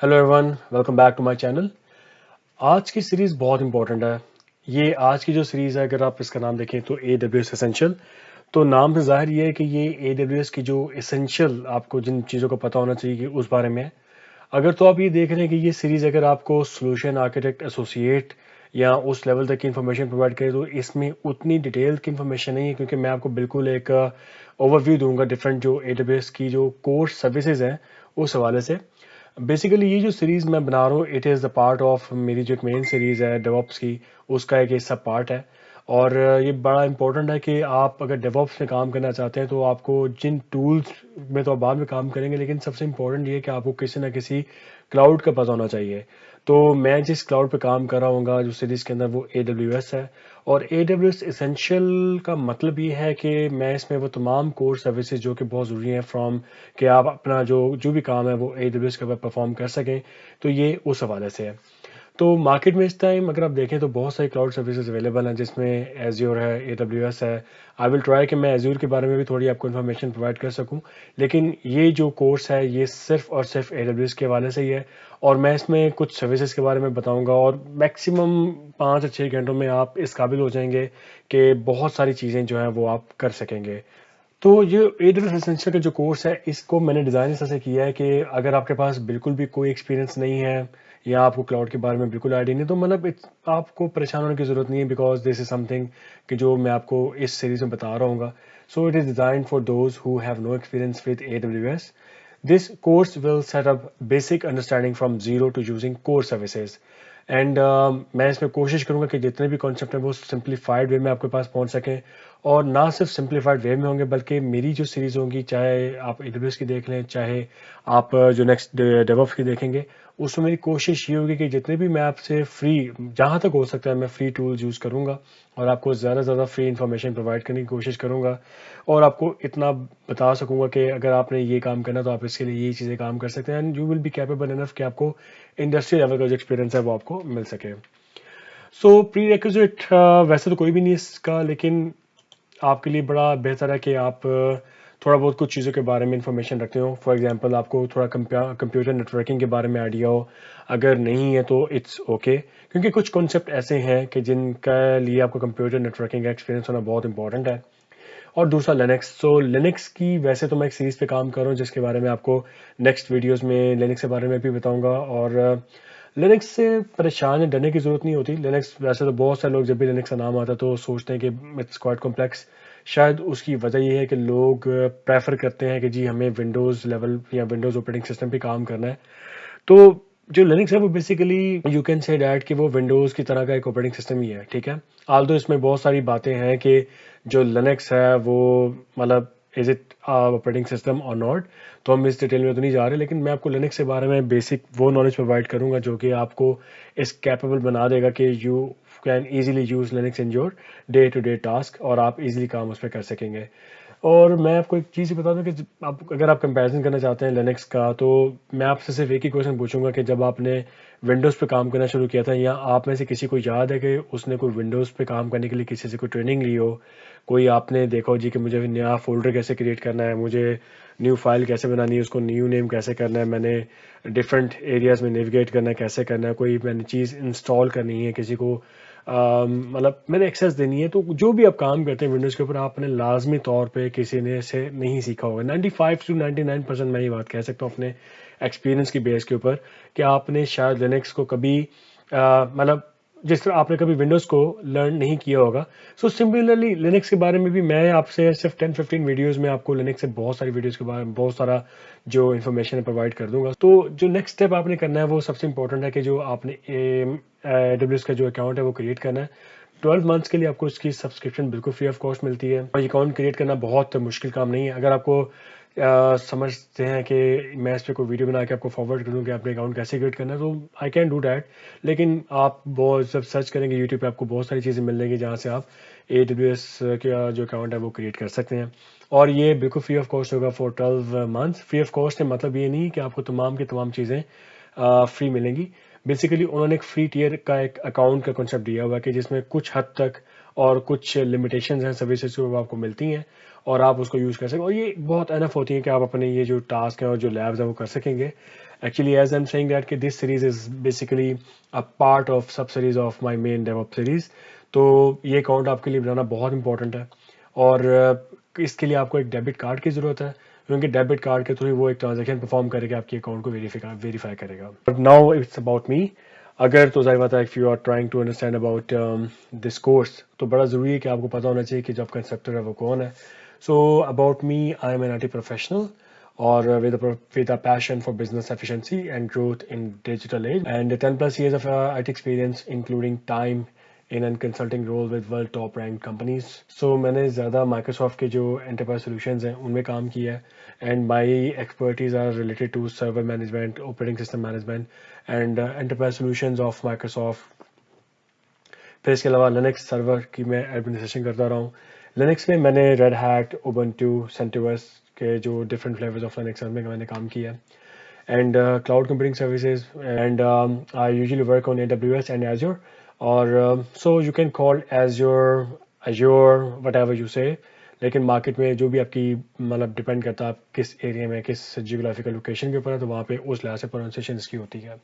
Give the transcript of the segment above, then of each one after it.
Hello everyone, welcome back to my channel. आज की series बहुत इंपॉर्टेंट है। ये आज की जो सीरीज़ है, अगर आप इसका नाम देखें तो AWS एसेंशियल। तो नाम से ज़ाहिर ये है कि ये AWS की जो एसेंशियल आपको जिन चीज़ों का पता होना चाहिए कि उस बारे में है। अगर तो आप ये देख रहे हैं कि ये सीरीज़ अगर आपको सोल्यूशन आर्किटेक्ट एसोसिएट या उस लेवल तक की इन्फॉर्मेशन प्रोवाइड करे तो इसमें उतनी डिटेल की इन्फॉर्मेशन नहीं है, क्योंकि मैं आपको बिल्कुल एक ओवरव्यू दूंगा डिफरेंट जो AWS की जो कोर सर्विसेज हैं उस हवाले से। बेसिकली ये जो सीरीज़ मैं बना रहा हूँ, it is the part of मेरी जो एक मेन सीरीज़ है डेवॉप्स की, उसका एक हिस्सा पार्ट है। और ये बड़ा इंपॉर्टेंट है कि आप अगर डेवॉप्स में काम करना चाहते हैं तो आपको जिन टूल्स में तो आप बाद में काम करेंगे, लेकिन सबसे इंपॉर्टेंट ये है कि आपको किसी ना किसी क्लाउड का पता होना चाहिए। तो मैं जिस क्लाउड पे काम कर रहा हूँ जो सीरीज़ के अंदर, वो AWS है। और AWS एसेंशियल का मतलब ये है कि मैं इसमें वो तमाम कोर सर्विसेज जो कि बहुत ज़रूरी हैं फ्रॉम कि आप अपना जो जो भी काम है वो AWS के ऊपर परफॉर्म कर सकें, तो ये उस हवाले से है। तो मार्केट में इस टाइम अगर आप देखें तो बहुत सारी क्लाउड सर्विसेज अवेलेबल हैं, जिसमें एज्योर है, AWS है। आई विल ट्राई कि मैं एज्योर के बारे में भी थोड़ी आपको इन्फॉर्मेशन प्रोवाइड कर सकूं, लेकिन ये जो कोर्स है ये सिर्फ और सिर्फ AWS के हवाले से ही है। और मैं इसमें कुछ सर्विसेज के बारे में बताऊंगा, और मैक्सिमम 5 से 6 घंटों में आप इस काबिल हो जाएंगे कि बहुत सारी चीज़ें जो हैं वो आप कर सकेंगे। तो ये AWS एसेंशियल का जो कोर्स है, इसको मैंने डिज़ाइन इस तरह से किया है कि अगर आपके पास बिल्कुल भी कोई एक्सपीरियंस नहीं है या आपको क्लाउड के बारे में बिल्कुल आइडिया नहीं, तो मतलब आपको परेशान होने की ज़रूरत नहीं है, बिकॉज दिस इज समथिंग कि जो मैं आपको इस सीरीज में बता रहा हूँ। So it is design for those who have no experience with AWS. This course will set up basic understanding from zero to using core services. And मैं इसमें कोशिश करूंगा कि जितने भी कॉन्सेप्ट हैं वो सिंप्लीफाइड वे में आपके पास पहुंच सकें। और ना सिर्फ सिंप्लीफाइड वे में होंगे, बल्कि मेरी जो सीरीज़ होंगी, चाहे आप AWS की देख लें, चाहे आप जो नेक्स्ट डेवऑप्स की देखेंगे, उसमें मेरी कोशिश ये होगी कि जितने भी मैं आपसे फ्री, जहाँ तक हो सकता है मैं फ्री टूल्स यूज़ करूँगा और आपको ज़्यादा से ज़्यादा फ्री इन्फॉर्मेशन प्रोवाइड करने की कोशिश करूँगा। और आपको इतना बता सकूँगा कि अगर आपने ये काम करना तो आप इसके लिए ये चीज़ें काम कर सकते हैं, and you will be capable enough कि आपको इंडस्ट्री लेवल का जो एक्सपीरियंस है वो आपको मिल सके। सो प्री रिक्विजिट वैसे तो कोई भी नहीं है इसका, लेकिन आपके लिए बड़ा बेहतर है कि आप थोड़ा बहुत कुछ चीज़ों के बारे में इंफॉर्मेशन रखते हो। फॉर एग्जांपल, आपको थोड़ा कंप्यूटर नेटवर्किंग के बारे में आइडिया हो। अगर नहीं है तो इट्स ओके, क्योंकि कुछ कॉन्सेप्ट ऐसे हैं कि जिनका लिए आपको कंप्यूटर नेटवर्किंग का एक्सपीरियंस होना बहुत इंपॉर्टेंट है। और दूसरा लिनक्स। सो लिनक्स की वैसे तो मैं एक सीरीज़ पे काम कर रहा हूँ, जिसके बारे में आपको नेक्स्ट वीडियोस में लिनक्स के बारे में भी बताऊंगा। और लिनक्स से परेशान या डरने की ज़रूरत नहीं होती। लिनक्स वैसे तो बहुत सारे लोग जब भी लिनक्स का नाम आता है तो सोचते हैं कि इट्स क्वाइट कॉम्प्लेक्स। शायद उसकी वजह ये है कि लोग प्रेफर करते हैं कि जी हमें विंडोज़ लेवल या विंडोज़ ऑपरेटिंग सिस्टम पे काम करना है। तो जो लिनक्स है वो basically you can say that कि वो विंडोज़ की तरह का एक ऑपरेटिंग सिस्टम ही है, ठीक है। आल्दो इसमें बहुत सारी बातें हैं कि जो लिनक्स है वो मतलब इज इट ऑपरेटिंग सिस्टम और नॉट, तो हम इस डिटेल में तो नहीं जा रहे, लेकिन मैं आपको लिनक्स के बारे में बेसिक वो नॉलेज प्रोवाइड करूंगा जो कि आपको इस कैपेबल बना देगा कि you can easily use Linux in your day to day task, और आप इजीली काम उस पर कर सकेंगे। और मैं आपको एक चीज़ बता दूं कि अगर आप कंपैरिजन करना चाहते हैं लिनक्स का, तो मैं आपसे सिर्फ एक ही क्वेश्चन पूछूंगा कि जब आपने विंडोज़ पे काम करना शुरू किया था, या आप में से किसी को याद है कि उसने कोई विंडोज़ पे काम करने के लिए किसी से कोई ट्रेनिंग ली हो? कोई आपने देखा हो जी कि मुझे नया फोल्डर कैसे क्रिएट करना है, मुझे न्यू फाइल कैसे बनानी है, उसको न्यू नेम कैसे करना है, मैंने डिफरेंट एरियाज में नेविगेट करना है, कैसे करना है, कोई मैंने चीज़ इंस्टॉल करनी है, किसी को मतलब मैंने एक्सेस देनी है। तो जो भी आप काम करते हैं विंडोज़ के ऊपर, आपने लाजमी तौर पे किसी ने से नहीं सीखा होगा। 95 to 99% मैं ये बात कह सकता हूँ अपने एक्सपीरियंस की बेस के ऊपर, कि आपने शायद लिनक्स को कभी मतलब जिस तरह आपने कभी विंडोज़ को लर्न नहीं किया होगा। सो सिमिलरली लिनक्स के बारे में भी मैं आपसे सिर्फ 10-15 वीडियोज़ में आपको लिनक्स से बहुत सारी वीडियोज़ के बारे में बहुत सारा जो इन्फॉर्मेशन प्रोवाइड कर दूंगा। तो जो नेक्स्ट स्टेप आपने करना है वो सबसे इंपॉर्टेंट है कि जो आपने AWS का जो अकाउंट है वो क्रिएट करना है। 12 मंथ्स के लिए आपको इसकी सब्सक्रिप्शन बिल्कुल फ्री ऑफ कॉस्ट मिलती है, और अकाउंट क्रिएट करना बहुत मुश्किल काम नहीं है। अगर आपको समझते हैं कि मैं इस पर कोई वीडियो बना के आपको फॉरवर्ड करूँ कि आपने अकाउंट कैसे क्रिएट करना है, तो आई कैन डू डैट। लेकिन आप बहुत जब सर्च करेंगे यूट्यूब पे, आपको बहुत सारी चीज़ें मिल जाएंगी जहाँ से आप AWS का जो अकाउंट है वो क्रिएट कर सकते हैं। और ये बिल्कुल फ्री ऑफ कॉस्ट होगा for 12 months. Free of cost है मतलब ये नहीं कि आपको तमाम की तमाम चीज़ें फ्री मिलेंगी। बेसिकली उन्होंने एक फ्री टियर का एक अकाउंट का कॉन्सेप्ट दिया हुआ है कि जिसमें कुछ हद तक और कुछ लिमिटेशंस हैं सर्विसेज जो आपको मिलती हैं, और आप उसको यूज़ कर सकें, और ये बहुत एनफ होती है कि आप अपने ये जो टास्क हैं और जो लैब्स हैं वो कर सकेंगे। Actually, as I'm saying that this series is basically a part of sub series of my main DevOps series. तो ये अकाउंट आपके लिए बनाना बहुत इंपॉर्टेंट है और इसके लिए आपको एक डेबिट कार्ड की ज़रूरत है क्योंकि डेबिट कार्ड के थ्रू वो एक ट्रांजैक्शन परफॉर्म करके आपके अकाउंट को वेरीफाई करेगा. But now it's about me. अगर तो जाहिर बात है if you are trying to understand about this course तो बड़ा ज़रूरी है कि आपको पता होना चाहिए कि जब कंस्ट्रक्टर है वो कौन है. So about me, I am an IT professional or with a passion for business efficiency and growth in digital age, and 10 plus years of IT experience including time in a consulting role with world top ranked companies. So मैंने ज़्यादा Microsoft के जो enterprise solutions हैं उनमें काम किया है and my expertise are related to server management, operating system management and enterprise solutions of Microsoft. फिर इसके अलावा लिनक्स सर्वर की मैं एडमिनिस्ट्रेशन करता रहा हूँ. लिनक्स में मैंने रेड हैट, उबंटू, सेंटिवर्स के जो डिफरेंट फ्लेवर्स ऑफ लिनक्स में मैंने काम किया. And cloud computing services and I usually work on AWS and Azure. और so you can call Azure whatever you say. लेकिन मार्केट में जो भी आपकी मतलब डिपेंड करता है आप किस एरिया में, किस जियोग्राफिकल लोकेशन के ऊपर है, तो वहाँ पे उस लिहाज से प्रोनाउंसिएशन इसकी होती है.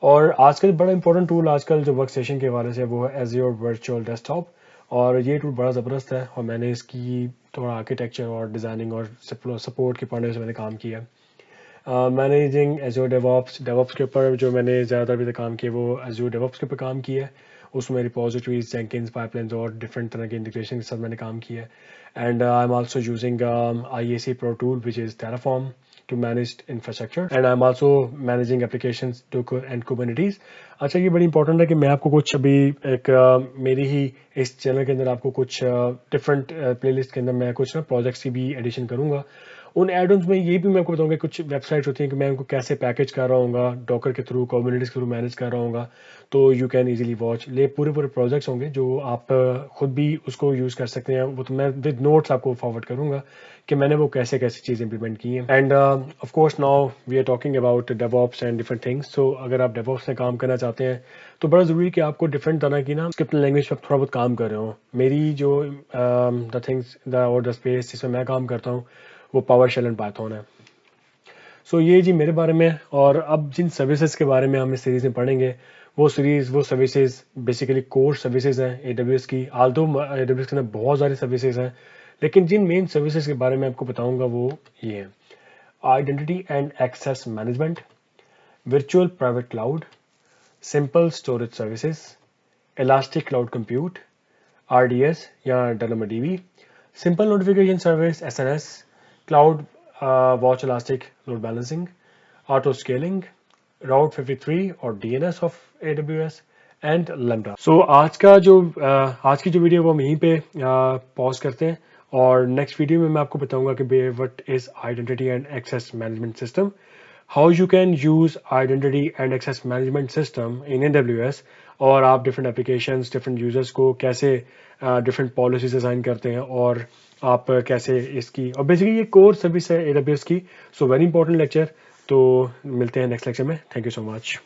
और आजकल बड़ा इंपॉर्टेंट टूल आजकल जो वर्क स्टेशन के हवाले से वो है Azure वर्चुअल डेस्कटॉप. और ये टूल बड़ा ज़बरदस्त है और मैंने इसकी थोड़ा आर्किटेक्चर और डिज़ाइनिंग और सपोर्ट के पॉइंट से मैंने काम किया. मैनेजिंग Azure डेवॉप्स के ऊपर जो मैंने ज़्यादातर अभी तक काम किया वो Azure डेवॉप्स के ऊपर काम किया है. उसमें रिपोजिटरीज, जेंकिन्स, पाइपलाइंस और डिफरेंट तरह के इंटीग्रेशन के साथ मैंने काम किया है. And I am also using IAC Pro tool which is Terraform to manage infrastructure, and I'm also managing applications and Kubernetes. अच्छा, ये बड़ी इंपॉर्टेंट है कि मैं आपको कुछ अभी एक मेरी ही इस चैनल के अंदर आपको कुछ डिफरेंट प्लेलिस्ट के अंदर मैं कुछ ना प्रोजेक्ट्स की भी एडिशन करूंगा. उन एड-ऑन्स में ये भी मैं आपको बताऊंगा कुछ वेबसाइट्स होती हैं कि मैं उनको कैसे पैकेज कर रहा हूँ डॉकर के थ्रू, कुबरनेटिस के थ्रू मैनेज कर रहा हूँ. तो यू कैन इजीली वॉच ले पूरे प्रोजेक्ट्स होंगे जो आप खुद भी उसको यूज़ कर सकते हैं. वो तो मैं विद नोट्स आपको फॉरवर्ड करूंगा कि मैंने वो कैसे कैसे चीज़ इंप्लीमेंट की है. And of course now we are talking about DevOps and different things. So अगर आप डेवऑप्स में काम करना चाहते हैं तो बड़ा ज़रूरी है कि आपको डिफरेंट तरह की ना स्क्रिप्टिंग लैंग्वेज पर थोड़ा बहुत काम कर रहे हो. मेरी जो द थिंग्स और द स्पेस जिसमें मैं काम करता हूँ वो पावर शेल एंड पाइथन है. सो ये जी मेरे बारे में. और अब जिन सर्विसेज के बारे में हम इस सीरीज़ में पढ़ेंगे वो सर्विसेज बेसिकली कोर सर्विसेज हैं AWS की. आल्दो AWS के अंदर बहुत सारी सर्विसेज हैं लेकिन जिन मेन सर्विसेज के बारे में आपको बताऊंगा वो ये हैं: identity and access management, virtual private cloud, simple storage services, elastic cloud compute, RDS या DynamoDB, simple notification service SNS, cloud watch elastic load balancing, auto scaling, Route 53 और DNS of AWS and Lambda. So आज की जो video वो हम यहीं पे pause करते हैं और नेक्स्ट वीडियो में मैं आपको बताऊंगा कि what is identity and access management system, how you can use identity and access management system in AWS, और आप डिफरेंट एप्लीकेशंस, डिफरेंट यूजर्स को कैसे डिफरेंट पॉलिसीज डिज़ाइन करते हैं और आप कैसे इसकी, और बेसिकली ये कोर सर्विस है AWS की. So very important lecture. तो मिलते हैं नेक्स्ट लेक्चर में. Thank you so much.